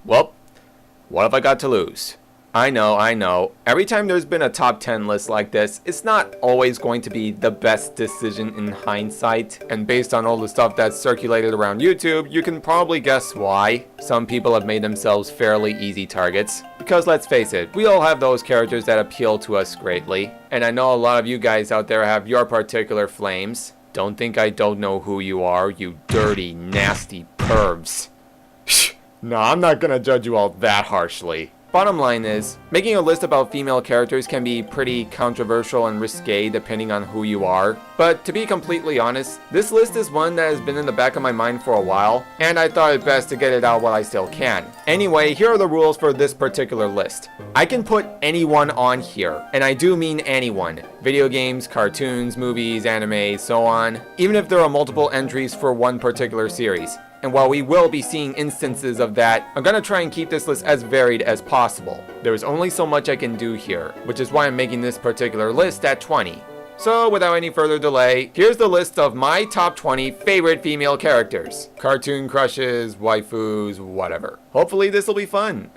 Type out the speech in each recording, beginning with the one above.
Well, what have I got to lose? I know. Every time there's been a top 10 list like this, it's not always going to be the best decision in hindsight. And based on all the stuff that's circulated around YouTube, you can probably guess why. Some people have made themselves fairly easy targets. Because let's face it, we all have those characters that appeal to us greatly. And I know a lot of you guys out there have your particular flames. Don't think I don't know who you are, you dirty, nasty pervs. No, I'm not gonna judge you all that harshly. Bottom line is, making a list about female characters can be pretty controversial and risque depending on who you are. But to be completely honest, this list is one that has been in the back of my mind for a while, and I thought it best to get it out while I still can. Anyway, here are the rules for this particular list. I can put anyone on here, and I do mean anyone. Video games, cartoons, movies, anime, so on. Even if there are multiple entries for one particular series. And while we will be seeing instances of that, I'm gonna try and keep this list as varied as possible. There is only so much I can do here, which is why I'm making this particular list at 20. So without any further delay, here's the list of my top 20 favorite female characters. Cartoon crushes, waifus, whatever. Hopefully this will be fun.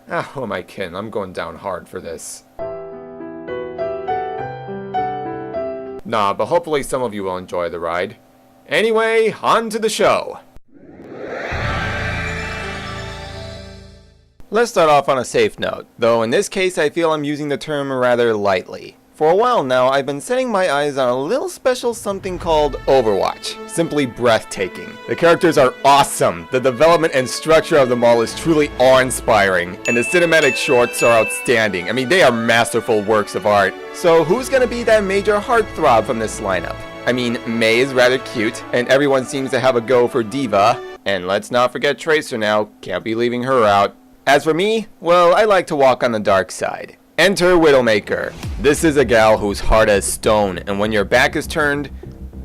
Who am I kidding? I'm going down hard for this. Nah, but hopefully some of you will enjoy the ride. Anyway, on to the show. Let's start off on a safe note, though in this case I feel I'm using the term rather lightly. For a while now, I've been setting my eyes on a little special something called Overwatch. Simply breathtaking. The characters are awesome, the development and structure of them all is truly awe-inspiring, and the cinematic shorts are outstanding. I mean, they are masterful works of art. So who's gonna be that major heartthrob from this lineup? I mean, Mei is rather cute, and everyone seems to have a go for Diva. And let's not forget Tracer now, can't be leaving her out. As for me, well, I like to walk on the dark side. Enter Widowmaker. This is a gal who's hard as stone, and when your back is turned,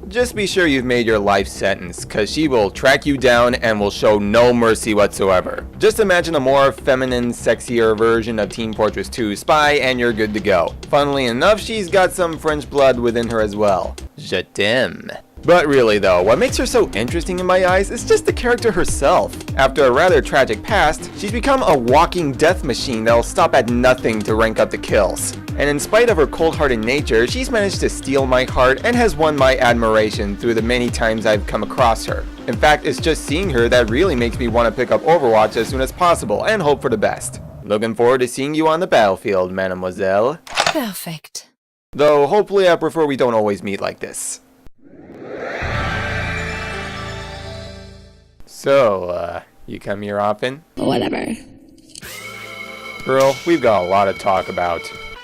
just be sure you've made your life sentence, cause she will track you down and will show no mercy whatsoever. Just imagine a more feminine, sexier version of Team Fortress 2 Spy and you're good to go. Funnily enough, she's got some French blood within her as well. Je t'aime. But really though, what makes her so interesting in my eyes is just the character herself. After a rather tragic past, she's become a walking death machine that'll stop at nothing to rank up the kills. And in spite of her cold-hearted nature, she's managed to steal my heart and has won my admiration through the many times I've come across her. In fact, it's just seeing her that really makes me want to pick up Overwatch as soon as possible and hope for the best. Looking forward to seeing you on the battlefield, mademoiselle. Perfect. Though hopefully I prefer we don't always meet like this. So, you come here often? Whatever. Girl, we've got a lot to talk about.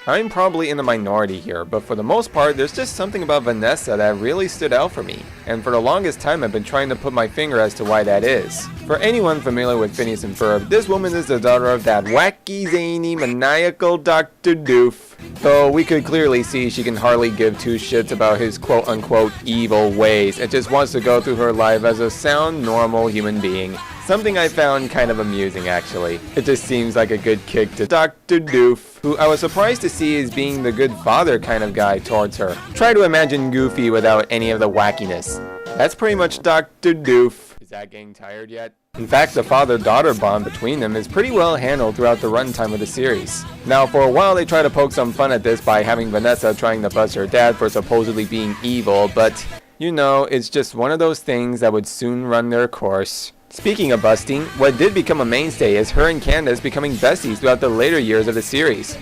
I'm probably in the minority here, but for the most part, there's just something about Vanessa that really stood out for me. And for the longest time, I've been trying to put my finger as to why that is. For anyone familiar with Phineas and Ferb, this woman is the daughter of that wacky, zany, maniacal Dr. Doof. Though we could clearly see she can hardly give two shits about his quote-unquote evil ways and just wants to go through her life as a sound, normal human being. Something I found kind of amusing, actually. It just seems like a good kick to Dr. Doof, who I was surprised to see as being the good father kind of guy towards her. Try to imagine Goofy without any of the wackiness. That's pretty much Dr. Doof. Is that getting tired yet? In fact, the father-daughter bond between them is pretty well handled throughout the runtime of the series. Now, for a while they try to poke some fun at this by having Vanessa trying to bust her dad for supposedly being evil, but, you know, it's just one of those things that would soon run their course. Speaking of busting, what did become a mainstay is her and Candace becoming besties throughout the later years of the series.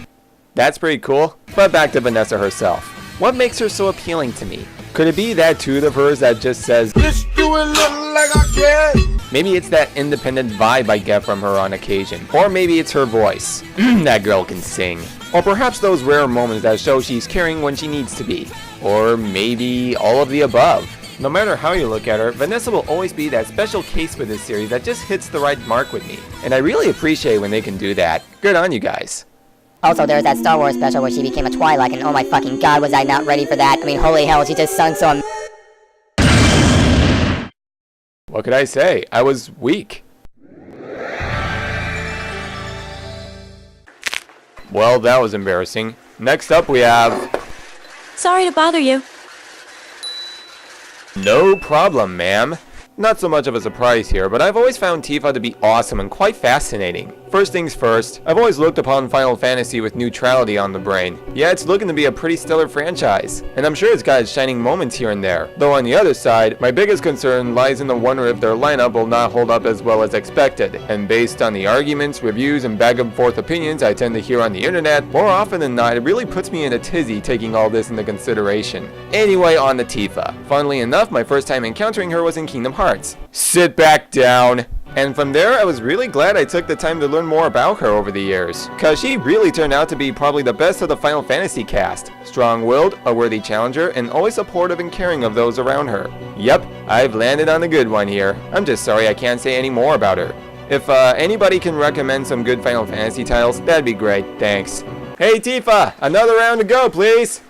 That's pretty cool, but back to Vanessa herself. What makes her so appealing to me? Could it be that tooth of hers that just says, "Let's do it like I can"? Maybe it's that independent vibe I get from her on occasion. Or maybe it's her voice. That girl can sing. Or perhaps those rare moments that show she's caring when she needs to be. Or maybe all of the above. No matter how you look at her, Vanessa will always be that special case for this series that just hits the right mark with me. And I really appreciate when they can do that. Good on you guys. Also, there was that Star Wars special where she became a Twilight, and oh my fucking god, was I not ready for that. I mean, holy hell, she just sung so What could I say? I was weak. Well, that was embarrassing. Next up we have... Sorry to bother you. No problem, ma'am. Not so much of a surprise here, but I've always found Tifa to be awesome and quite fascinating. First things first, I've always looked upon Final Fantasy with neutrality on the brain. Yeah, it's looking to be a pretty stellar franchise, and I'm sure it's got its shining moments here and there. Though on the other side, my biggest concern lies in the wonder if their lineup will not hold up as well as expected, and based on the arguments, reviews, and back and forth opinions I tend to hear on the internet, more often than not, it really puts me in a tizzy taking all this into consideration. Anyway, on to Tifa. Funnily enough, my first time encountering her was in Kingdom Hearts. Sit back down. And from there, I was really glad I took the time to learn more about her over the years, cause she really turned out to be probably the best of the Final Fantasy cast. Strong-willed, a worthy challenger, and always supportive and caring of those around her. Yep, I've landed on a good one here. I'm just sorry I can't say any more about her. If anybody can recommend some good Final Fantasy titles, that'd be great, thanks. Hey Tifa, another round to go, please!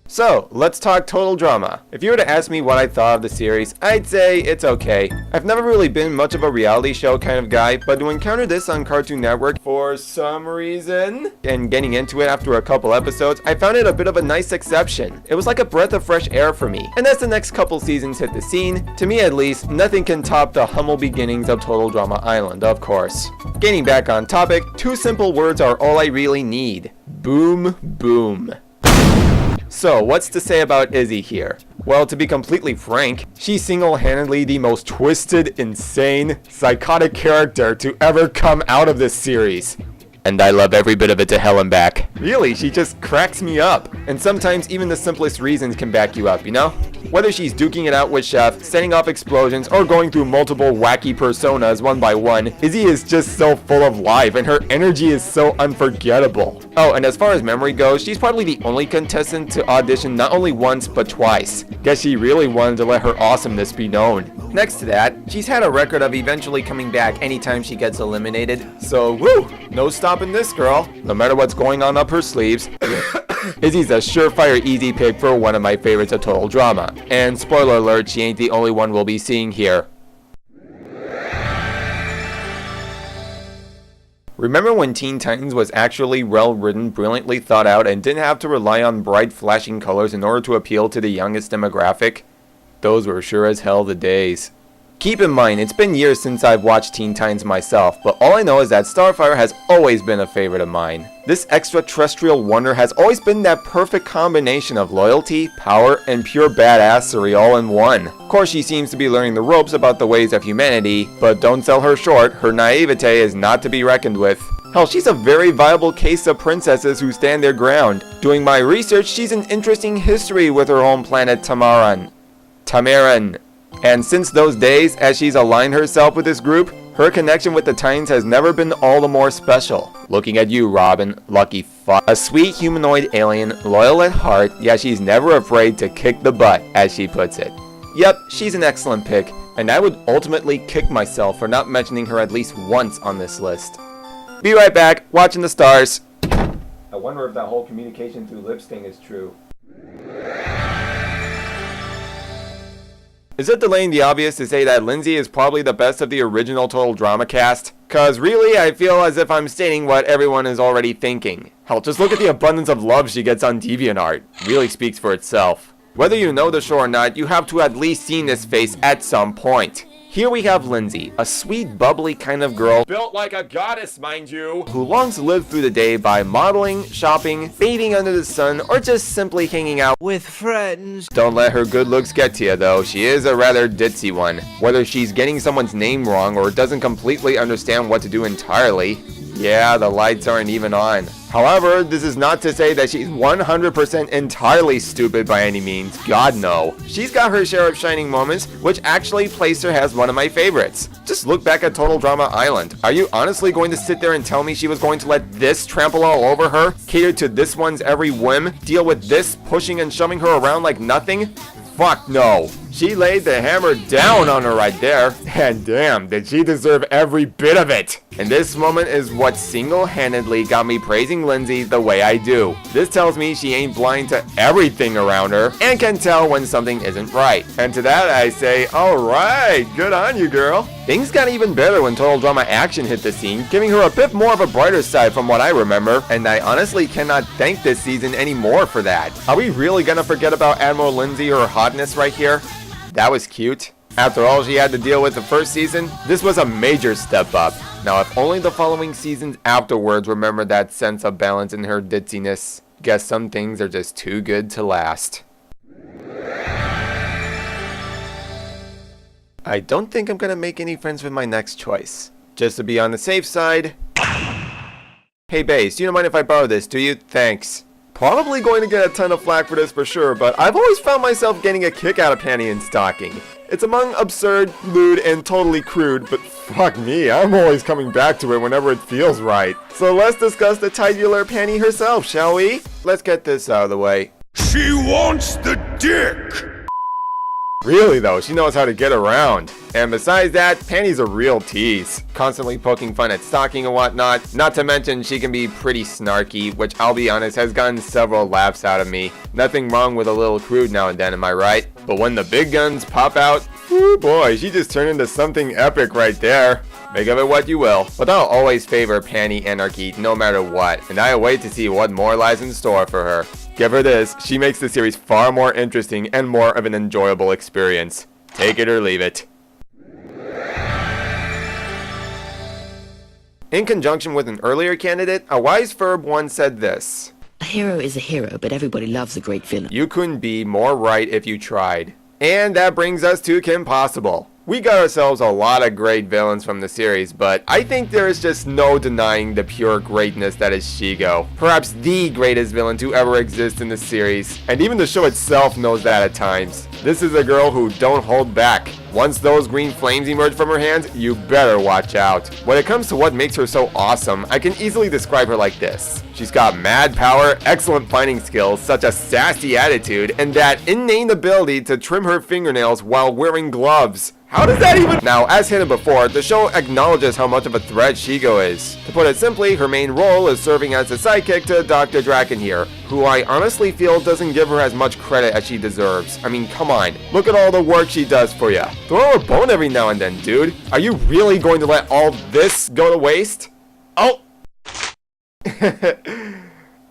So, let's talk total drama. If you were to ask me what I thought of the series, I'd say it's okay. I've never really been much of a reality show kind of guy, but to encounter this on Cartoon Network for some reason, and getting into it after a couple episodes, I found it a bit of a nice exception. It was like a breath of fresh air for me. And as the next couple seasons hit the scene, to me at least, nothing can top the humble beginnings of Total Drama Island, of course. Getting back on topic, two simple words are all I really need. Boom, boom. So, what's to say about Izzy here? Well, to be completely frank, she's single-handedly the most twisted, insane, psychotic character to ever come out of this series. And I love every bit of it to hell and back. Really, she just cracks me up. And sometimes even the simplest reasons can back you up, you know? Whether she's duking it out with Chef, setting off explosions, or going through multiple wacky personas one by one, Izzy is just so full of life and her energy is so unforgettable. Oh, and as far as memory goes, she's probably the only contestant to audition not only once, but twice. Guess she really wanted to let her awesomeness be known. Next to that, she's had a record of eventually coming back anytime she gets eliminated, so woo! No stopping this girl. No matter what's going on up her sleeves, Izzy's a surefire easy pick for one of my favorites of Total Drama. And spoiler alert, she ain't the only one we'll be seeing here. Remember when Teen Titans was actually well written, brilliantly thought out, and didn't have to rely on bright flashing colors in order to appeal to the youngest demographic? Those were sure as hell the days. Keep in mind, it's been years since I've watched Teen Titans myself, but all I know is that Starfire has always been a favorite of mine. This extraterrestrial wonder has always been that perfect combination of loyalty, power, and pure badassery all in one. Of course, she seems to be learning the ropes about the ways of humanity, but don't sell her short, her naivete is not to be reckoned with. Hell, she's a very viable case of princesses who stand their ground. Doing my research, she's an interesting history with her home planet Tamaran. And since those days, as she's aligned herself with this group, her connection with the Titans has never been all the more special. Looking at you, Robin, lucky fuck. A sweet humanoid alien, loyal at heart, yet she's never afraid to kick the butt, as she puts it. Yep, she's an excellent pick, and I would ultimately kick myself for not mentioning her at least once on this list. Be right back, watching the stars. I wonder if that whole communication through lips thing is true. Is it delaying the obvious to say that Lindsay is probably the best of the original Total Drama cast? Cause really, I feel as if I'm stating what everyone is already thinking. Hell, just look at the abundance of love she gets on DeviantArt. Really speaks for itself. Whether you know the show or not, you have to at least seen this face at some point. Here we have Lindsay, a sweet, bubbly kind of girl, built like a goddess, mind you, who longs to live through the day by modeling, shopping, bathing under the sun, or just simply hanging out with friends. Don't let her good looks get to you, though. She is a rather ditzy one. Whether she's getting someone's name wrong or doesn't completely understand what to do entirely, yeah, the lights aren't even on. However, this is not to say that she's 100% entirely stupid by any means. God no. She's got her share of shining moments, which actually place her as one of my favorites. Just look back at Total Drama Island. Are you honestly going to sit there and tell me she was going to let this trample all over her? Cater to this one's every whim? Deal with this pushing and shoving her around like nothing? Fuck no. She laid the hammer down on her right there, and damn, did she deserve every bit of it. And this moment is what single-handedly got me praising Lindsay the way I do. This tells me she ain't blind to everything around her, and can tell when something isn't right. And to that I say, alright, good on you, girl. Things got even better when Total Drama Action hit the scene, giving her a bit more of a brighter side from what I remember, and I honestly cannot thank this season anymore for that. Are we really gonna forget about Admiral Lindsay or her hotness right here? That was cute. After all she had to deal with the first season, this was a major step up. Now if only the following seasons afterwards remember that sense of balance in her ditziness. Guess some things are just too good to last. I don't think I'm gonna make any friends with my next choice. Just to be on the safe side. Hey Base, you don't mind if I borrow this, do you? Thanks. Probably going to get a ton of flack for this for sure, but I've always found myself getting a kick out of Panty and Stocking. It's among absurd, lewd, and totally crude, but fuck me, I'm always coming back to it whenever it feels right. So let's discuss the titular Panty herself, shall we? Let's get this out of the way. She wants the dick! Really though, she knows how to get around. And besides that, Panty's a real tease. Constantly poking fun at Stocking and whatnot. Not to mention she can be pretty snarky, which I'll be honest has gotten several laughs out of me. Nothing wrong with a little crude now and then, am I right? But when the big guns pop out, whoo boy, she just turned into something epic right there. Make of it what you will. But I'll always favor Panty Anarchy no matter what, and I wait to see what more lies in store for her. Give her this, she makes the series far more interesting and more of an enjoyable experience. Take it or leave it. In conjunction with an earlier candidate, a wise Ferb once said this: A hero is a hero, but everybody loves a great villain. You couldn't be more right if you tried. And that brings us to Kim Possible. We got ourselves a lot of great villains from the series, but I think there is just no denying the pure greatness that is Shigo. Perhaps the greatest villain to ever exist in the series, and even the show itself knows that at times. This is a girl who don't hold back. Once those green flames emerge from her hands, you better watch out. When it comes to what makes her so awesome, I can easily describe her like this. She's got mad power, excellent fighting skills, such a sassy attitude, and that innate ability to trim her fingernails while wearing gloves. How does that even— Now, as hinted before, the show acknowledges how much of a threat Shigo is. To put it simply, her main role is serving as a sidekick to Dr. Draken here, who I honestly feel doesn't give her as much credit as she deserves. I mean, come on, look at all the work she does for ya. Throw her a bone every now and then, dude. Are you really going to let all this go to waste? Oh!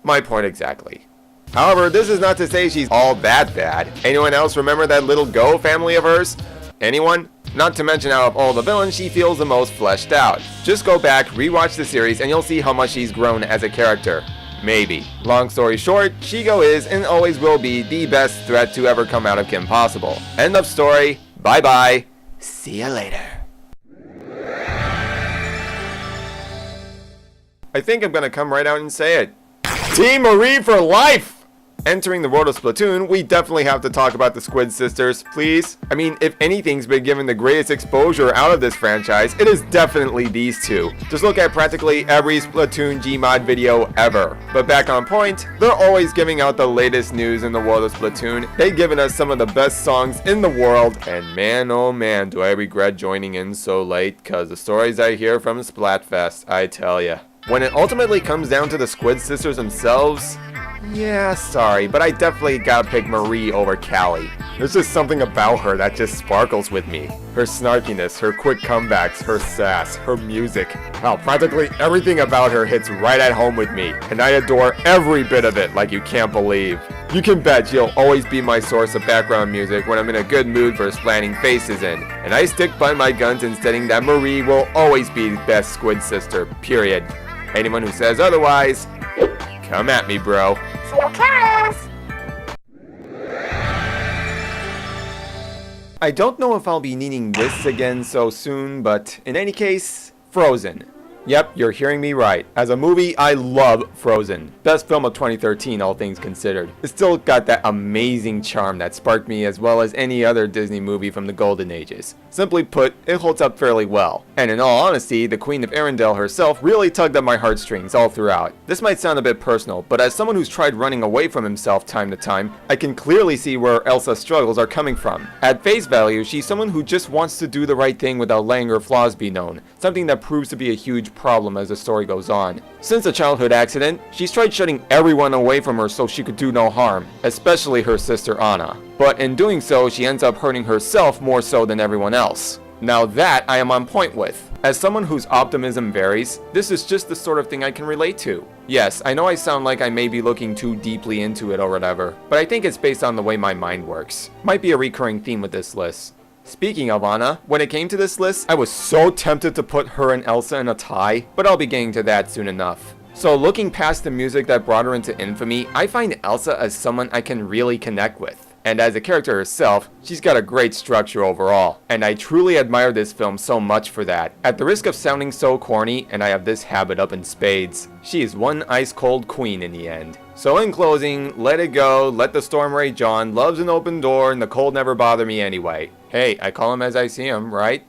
My point exactly. However, this is not to say she's all that bad. Anyone else remember that little Go family of hers? Anyone? Not to mention out of all the villains, she feels the most fleshed out. Just go back, rewatch the series, and you'll see how much she's grown as a character. Maybe. Long story short, Shigo is and always will be the best threat to ever come out of Kim Possible. End of story. Bye bye. See ya later. I think I'm gonna come right out and say it. Team Marie for life! Entering the world of Splatoon, we definitely have to talk about the Squid Sisters, please. I mean, if anything's been given the greatest exposure out of this franchise, it is definitely these two. Just look at practically every Splatoon Gmod video ever. But back on point, they're always giving out the latest news in the world of Splatoon. They've given us some of the best songs in the world, and man oh man do I regret joining in so late, cause the stories I hear from Splatfest, I tell ya. When it ultimately comes down to the Squid Sisters themselves, yeah, sorry, but I definitely gotta pick Marie over Callie. There's just something about her that just sparkles with me. Her snarkiness, her quick comebacks, her sass, her music. Hell, practically everything about her hits right at home with me, and I adore every bit of it like you can't believe. You can bet she'll always be my source of background music when I'm in a good mood for planning faces in, and I stick by my guns in stating that Marie will always be the best Squid Sister, period. Anyone who says otherwise, come at me, bro. I don't know if I'll be needing this again so soon, but in any case, Frozen. Yep, you're hearing me right. As a movie, I love Frozen. Best film of 2013, all things considered. It's still got that amazing charm that sparked me as well as any other Disney movie from the golden ages. Simply put, it holds up fairly well. And in all honesty, the Queen of Arendelle herself really tugged at my heartstrings all throughout. This might sound a bit personal, but as someone who's tried running away from himself time to time, I can clearly see where Elsa's struggles are coming from. At face value, she's someone who just wants to do the right thing without letting her flaws be known, something that proves to be a huge problem as the story goes on. Since a childhood accident, she's tried shutting everyone away from her so she could do no harm, especially her sister Anna. But in doing so, she ends up hurting herself more so than everyone else. Now that I am on point with. As someone whose optimism varies, this is just the sort of thing I can relate to. Yes, I know I sound like I may be looking too deeply into it or whatever, but I think it's based on the way my mind works. Might be a recurring theme with this list. Speaking of Anna, when it came to this list, I was so tempted to put her and Elsa in a tie, but I'll be getting to that soon enough. So looking past the music that brought her into infamy, I find Elsa as someone I can really connect with. And as a character herself, she's got a great structure overall. And I truly admire this film so much for that. At the risk of sounding so corny, and I have this habit up in spades, she is one ice-cold queen in the end. So in closing, let it go, let the storm rage on, love's an open door, and the cold never bother me anyway. Hey, I call him as I see him, right?